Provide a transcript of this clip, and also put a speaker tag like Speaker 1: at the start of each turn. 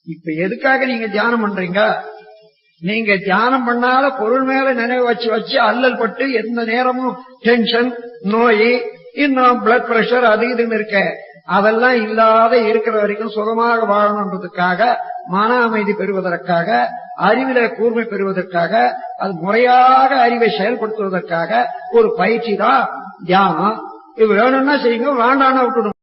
Speaker 1: இப்ப எதுக்காக நீங்க தியானம் பண்றீங்க? நீங்க தியானம் பண்ணால பொருள் மேல நினைவு வச்சு வச்சு அல்லல் பட்டு எந்த நேரமும் டென்ஷன், நோய், இன்னும் பிளட் பிரஷர் அது இதுன்னு இருக்க, அதெல்லாம் இல்லாத இருக்கிற வரைக்கும் சுகமாக வாழணுன்றதுக்காக, மன அமைதி பெறுவதற்காக, அறிவில கூர்மை பெறுவதற்காக, அது முறையாக அறிவை செயல்படுத்துவதற்காக ஒரு பயிற்சி தான் தியானம். இது வேணும்னா செய்யுங்க, வேண்டாம்னா விட்டுடும்.